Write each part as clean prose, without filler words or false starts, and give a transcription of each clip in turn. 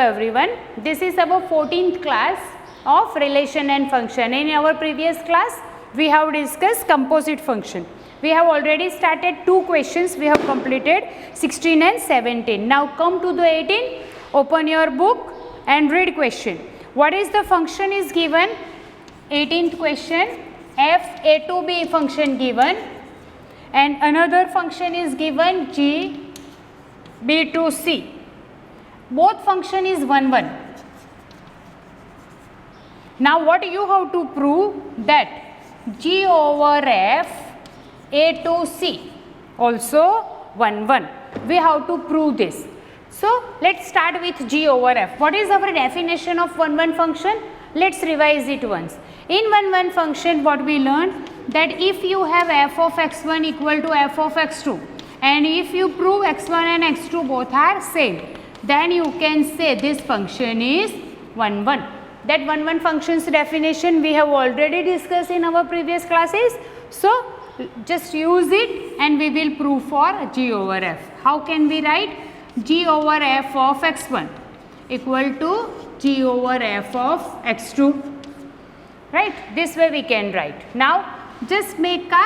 everyone. This is our 14th class of relation and function. In our previous class, we have discussed composite function. We have already started 2 questions. We have completed 16 and 17. Now come to the 18. Open your book and read question. What is the function is given? 18th question. F a to b function given, and another function is given g b to c. Both function is 1 1. Now what you have to prove? That g over f a to c also 1 1. We have to prove this. So let's start with g over f. What is our definition of 1 1 function? Let's revise it once. In 1 1 function, what we learned, that if you have f of x1 equal to f of x2, and if you prove x1 and x2 both are same, then you can say this function is 1 1. That 1 1 function's definition we have already discussed in our previous classes. So just use it and we will prove for g over f. How can we write? G over f of x1 equal to g over f of x2. Right? This way we can write. Now just make a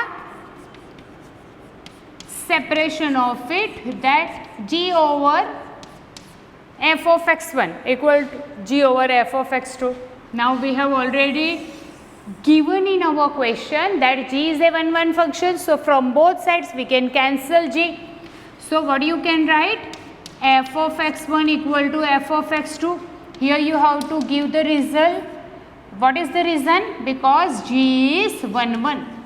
separation of it, that g over f of x1 equal to g over f of x2. Now we have already given in our question that g is a 1 1 function. So from both sides we can cancel g. So what you can write? F of x1 equal to f of x2. Here you have to give the result. What is the reason? Because g is 1 1.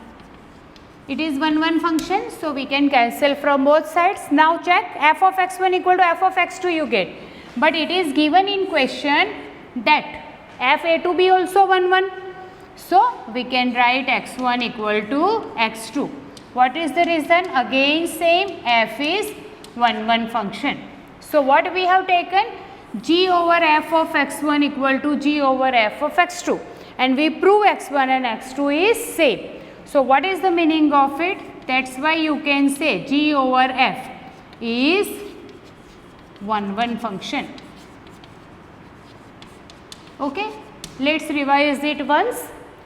It is 1 1 function, so we can cancel from both sides. Now check, f of x1 equal to f of x2 you get. But it is given in question that f a to b also 1 1. So we can write x1 equal to x2. What is the reason? Again same, f is 1 1 function. So what we have taken? G over f of x1 equal to g over f of x2, and we prove x1 and x2 is same. So what is the meaning of it? That's why you can say g over f is 1 1 function. Okay, let's revise it once.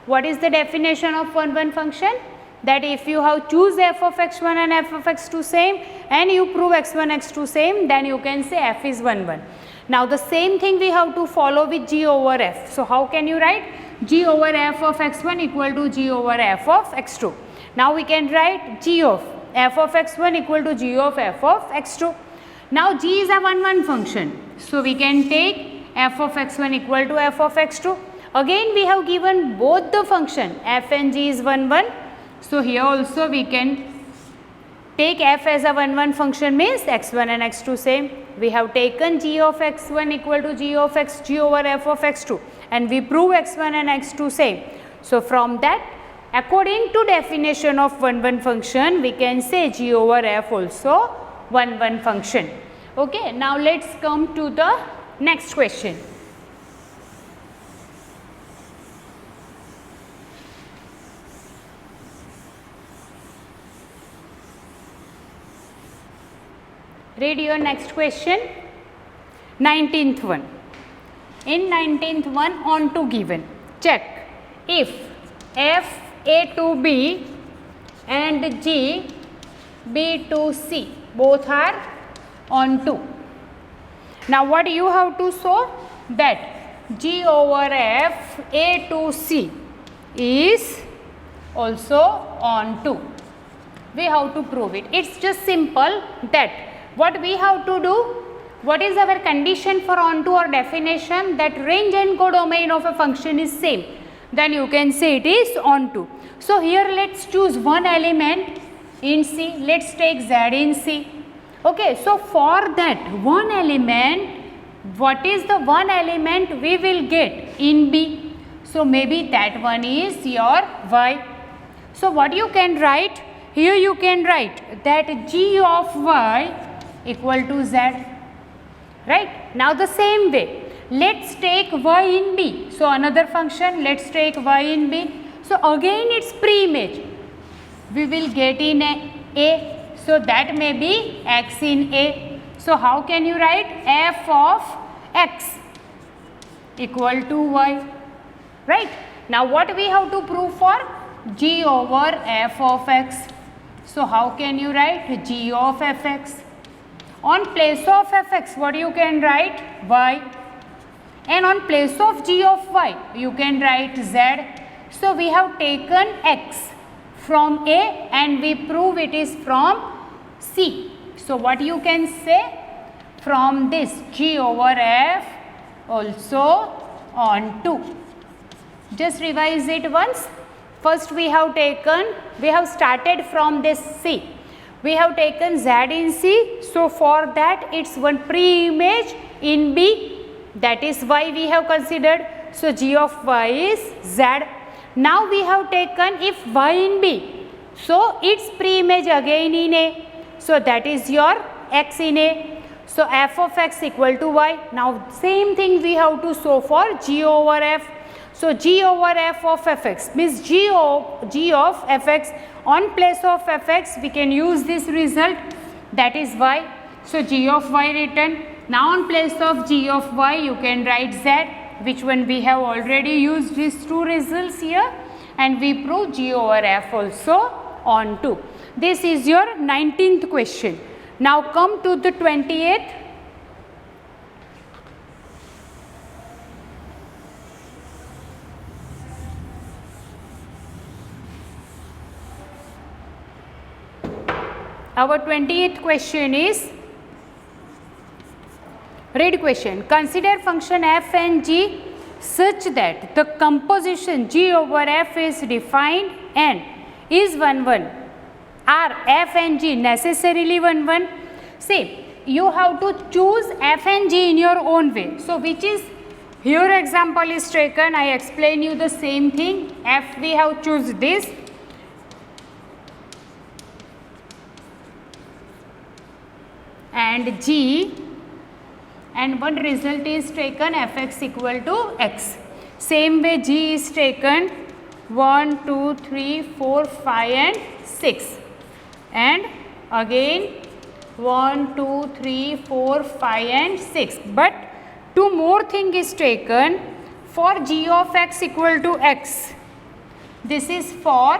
What is the definition of 1 1 function? That if you have choose f of x1 and f of x2 same, and you prove x1 x2 same, then you can say f is 1 1. Now the same thing we have to follow with g over f. So how can you write? G over f of x1 equal to g over f of x2. Now we can write g of f of x1 equal to g of f of x2. Now g is a 1 1 function. So we can take f of x1 equal to f of x2. Again we have given both the function f and g is 1 1. So here also we can take f as a 1 1 function, means x1 and x2 same. We have taken g of x1 equal to g over f of x2, and we prove x1 and x2 same. So from that, according to definition of 1 1 function, we can say g over f also 1 1 function. Okay, now let's come to the next question. Read your next question. 19th one. In 19th one, on to given. Check. If f a to b and g b to c both are on to. Now what you have to show? That g over f a to c is also on to. We have to prove it. It's just simple that what we have to do, what is our condition for onto or definition? That range and codomain of a function is same. Then you can say it is onto. So here let's choose one element in C. Let's take Z in C. Okay, so for that one element, what is the one element we will get in B? So maybe that one is your Y. So what you can write? Here you can write that G of Y equal to Z. Right? Now the same way, let's take y in B. So another function, let's take y in B. So again it's pre-image. We will get in A. So that may be x in A. So how can you write? F of x equal to y, right? Now what we have to prove for g over f of x? So how can you write g of fx? On place of fx, what you can write? Y. And on place of g of y, you can write z. So we have taken x from A and we prove it is from C. So what you can say? From this g over f also on 2. Just revise it once. First we have started from this C. We have taken z in C. So for that it's one pre-image in B. That is why we have considered. So g of y is z. Now we have taken if y in B. So its pre-image again in A. So that is your x in A. So f of x equal to y. Now same thing we have to show for g over f. So g over f of fx means g of fx. On place of fx we can use this result, that is y. So g of y written. Now on place of g of y you can write z, which one we have already used these two results here, and we prove g over f also on 2. This is your 19th question. Now come to the 28th. Our 28th question is, read question. Consider function f and g such that the composition g over f is defined and is 1 1. Are f and g necessarily 1 1? See, you have to choose f and g in your own way. So which is, here example is taken, I explain you the same thing. F we have choose this, and g, and one result is taken fx equal to x. Same way g is taken 1, 2, 3, 4, 5 and 6. And again 1, 2, 3, 4, 5 and 6. But two more thing is taken for g of x equal to x. This is for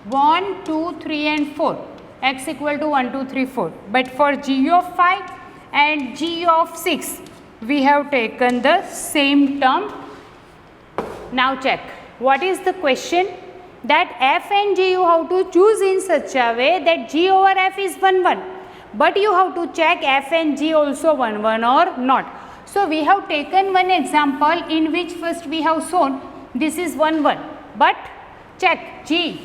1, 2, 3 and 4. X equal to 1, 2, 3, 4. But for g of 5 and g of 6, we have taken the same term. Now check. What is the question? That f and g you have to choose in such a way that g over f is 1 1. But you have to check f and g also 1 1 or not. So we have taken one example in which first we have shown this is 1 1. But check g.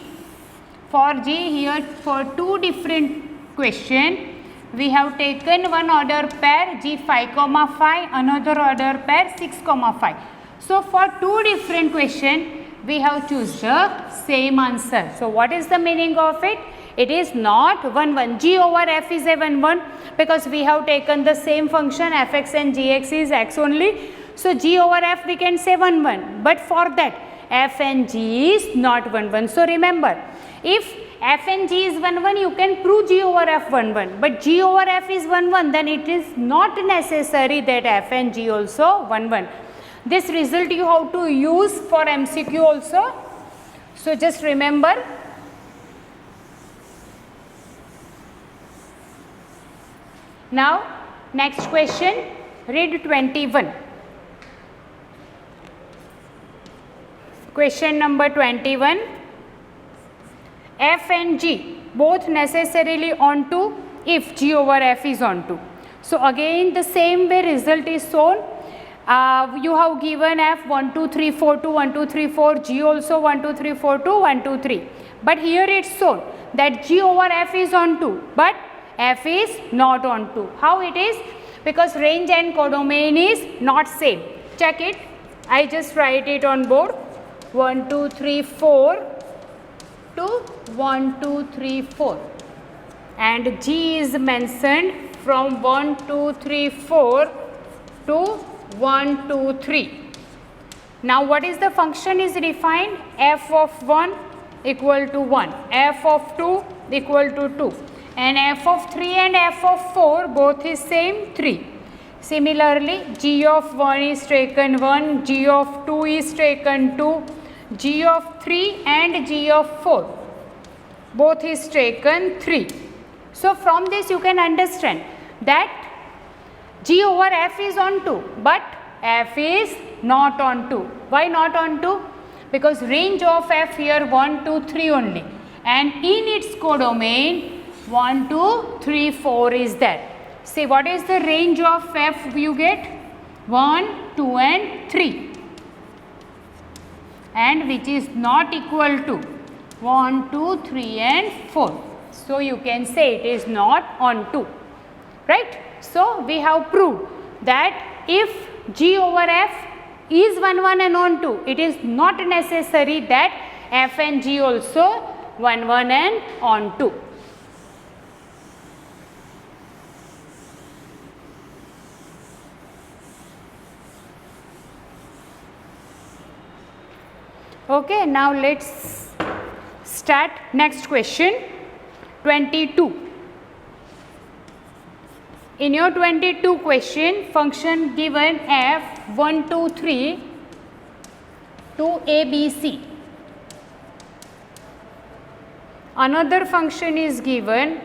For g here, for two different question, we have taken one order pair g 5 comma 5, another order pair 6 comma 5. So for two different question, we have choose the same answer. So what is the meaning of it? It is not 1 1. G over f is a 1 1 because we have taken the same function fx and gx is x only. So g over f we can say 1 1. But for that f and g is not 1 1. So remember, if f and g is 1 1, you can prove g over f 1 1. But g over f is 1 1, then it is not necessary that f and g also 1 1. This result you have to use for MCQ also. So just remember. Now next question, read 21. Question number 21. F and g both necessarily onto if g over f is onto. So again the same way result is shown. You have given f 1 2 3 4 2 1 2 3 4, g also 1 2 3 4 2 1 2 3. But here it's shown that g over f is onto, but f is not onto. How it is? Because range and codomain is not same. Check it. I just write it on board. 1 2 3 4 to 1 2 3 4, and g is mentioned from 1 2 3 4 to 1 2 3. Now what is the function is defined? F of 1 equal to 1, f of 2 equal to 2, and f of 3 and f of 4 both is same 3. Similarly, g of 1 is taken 1, g of 2 is taken 2, g of 3 and g of 4 both is taken 3. So, from this you can understand that g over f is on 2, but f is not on 2. Why not on 2? Because range of f here 1, 2, 3 only, and in its codomain 1, 2, 3, 4 is there. See, what is the range of f you get? 1, 2 and 3, and which is not equal to 1, 2, 3 and 4. So, you can say it is not on 2, right. So, we have proved that if g over f is 1, 1 and on 2, it is not necessary that f and g also 1, 1 and on 2. Okay, now let's start next question. 22. In your 22 question, function given f 1, 2, 3 to a, b, c. Another function is given,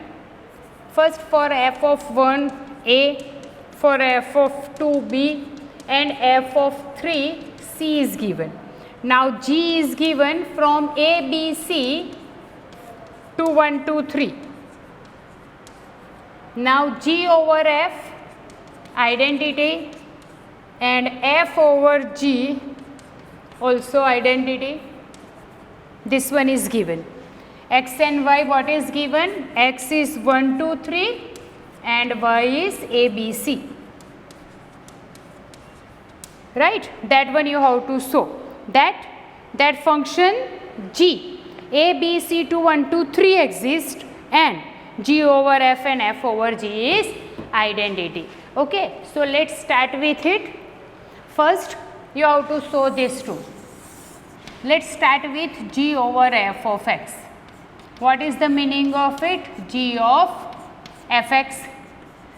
first for f of 1 a, for f of 2 b and f of 3 c is given. Now, g is given from a, b, c to 1, 2, 3. Now, g over f identity and f over g also identity. This one is given. X and y, what is given? X is 1, 2, 3 and y is a, b, c. Right? That one you have to show. That function g a, b, c to 1, 2, 3 exists, and g over f and f over g is identity. Okay, so let's start with it. First, you have to show this two. Let's start with g over f of x. What is the meaning of it? G of fx.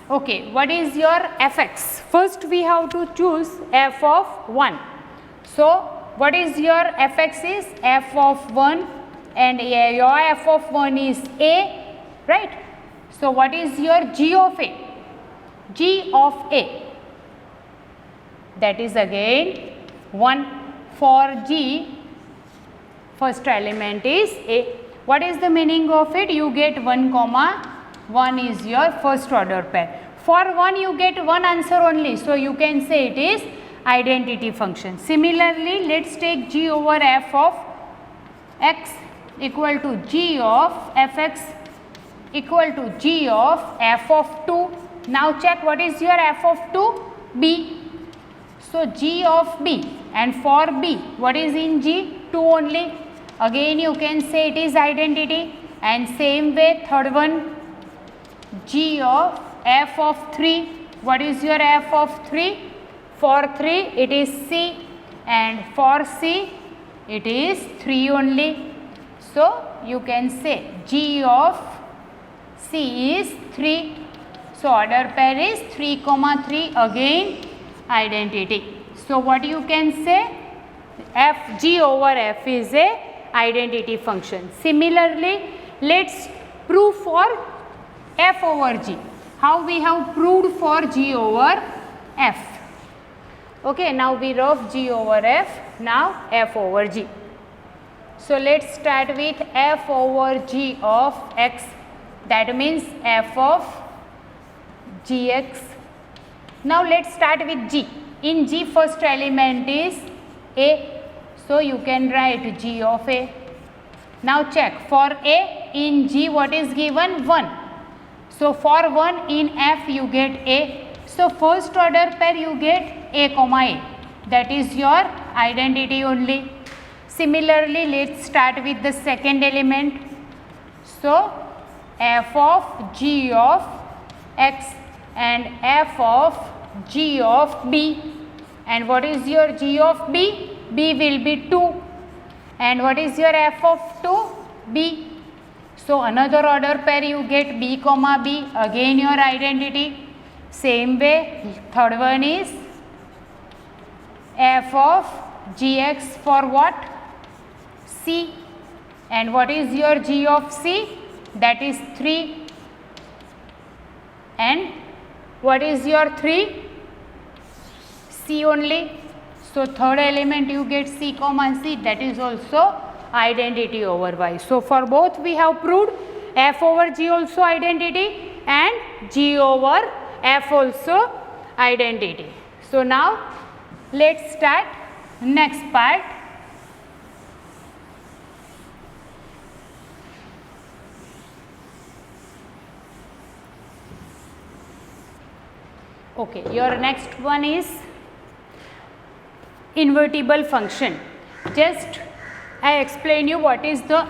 Okay, what is your fx? First, we have to choose f of 1. So, what is your fx is? F of 1, and your f of 1 is a, right. So, what is your g of a? G of a, that is again 1. For g, first element is a. What is the meaning of it? You get 1 comma 1 is your first order pair. For 1 you get one answer only, so you can say it is identity function. Similarly, let us take g over f of x equal to g of fx equal to g of f of 2. Now, check what is your f of 2? B. So, g of b, and for b, what is in g? 2 only. Again you can say it is identity, and same way third one, g of f of 3. What is your f of 3? For 3 it is c, and for c it is 3 only. So, you can say g of c is 3. So, order pair is 3 comma 3, again identity. So, what you can say? F g over f is a identity function. Similarly, let us prove for f over g. How we have proved for g over f? Okay, now we wrote g over f, now f over g. So, let us start with f over g of x, that means f of gx. Now, let us start with g. In g, first element is a. So, you can write g of a. Now, check for a in g, what is given? 1. So, for 1 in f you get a. So, first order pair you get a comma a, that is your identity only. Similarly, let us start with the second element. So, f of g of x and f of g of b, and what is your g of b? B will be 2, and what is your f of 2? B. So, another order pair you get b comma b, again your identity. Same way, third one is f of gx for what? C. And what is your g of c? That is 3. And what is your 3? C only. So third element you get C comma C, that is also identity over Y. So for both we have proved f over g also identity and g over f also identity. So now let's start next part. Okay, your next one is invertible function. Just I explain you what is the,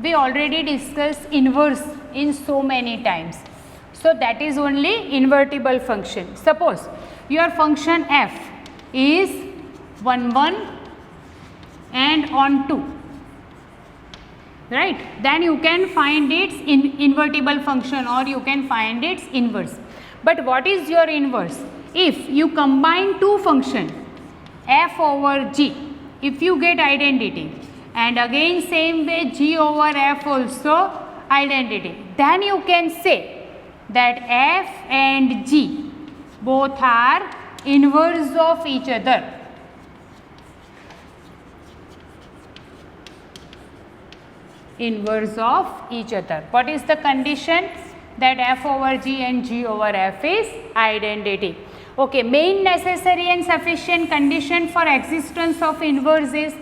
we already discussed inverse in so many times. So that is only invertible function. Suppose your function f is 1 1 and on 2, right? Then you can find its invertible function or you can find its inverse. But what is your inverse? If you combine two functions f over g, if you get identity, and again same way g over f also identity, then you can say that f and g both are inverse of each other. Inverse of each other. What is the condition? That f over g and g over f is identity. Okay, main necessary and sufficient condition for existence of inverse is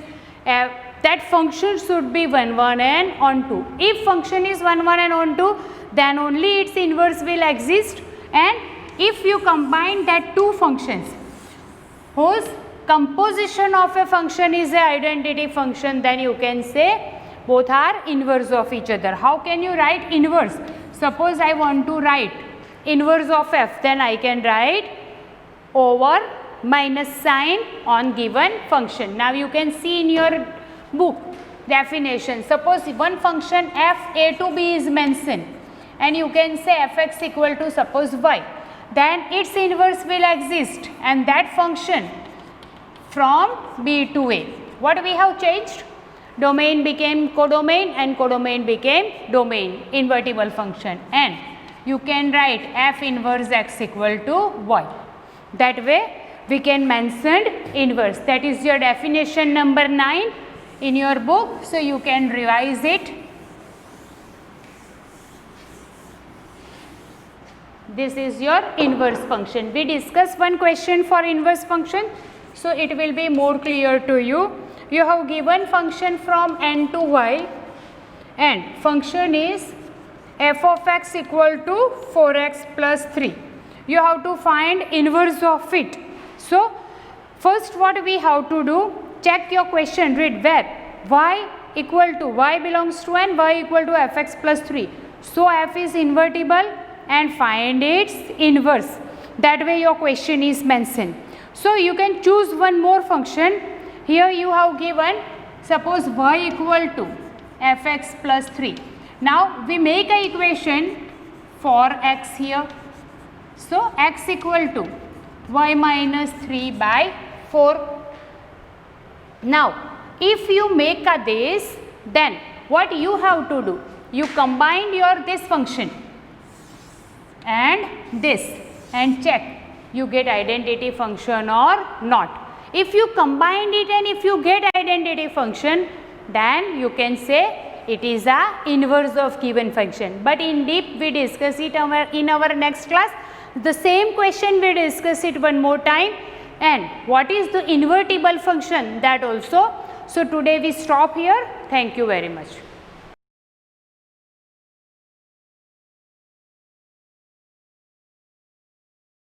that function should be 1 1 and on 2. If function is 1 1 and on 2, then only its inverse will exist. And if you combine that two functions whose composition of a function is a identity function, then you can say both are inverse of each other. How can you write inverse? Suppose I want to write inverse of f, then I can write over minus sign on given function. Now you can see in your book definition. Suppose one function f a to b is mentioned and you can say fx equal to suppose y, then its inverse will exist and that function from b to a. What we have changed? Domain became codomain and codomain became domain, invertible function, and you can write f inverse x equal to y. That way we can mention inverse. That is your definition number 9 in your book, so you can revise it. This is your inverse function. We discussed one question for inverse function, so it will be more clear to you. You have given function from n to y and function is f of x equal to 4x plus 3. You have to find inverse of it. So first what we have to do, check your question, read where y equal to, y belongs to n, y equal to fx plus 3. So f is invertible and find its inverse. That way your question is mentioned. So you can choose one more function. Here you have given suppose y equal to fx plus 3. Now we make a equation for x here. So x equal to y minus 3 by 4. Now if you make a this, then what you have to do? You combine your this function and this and check you get identity function or not. If you combine it and if you get identity function, then you can say it is a inverse of given function. But in deep we discuss it in our next class. The same question we discuss it one more time. And what is the invertible function, that also. So today we stop here. Thank you very much.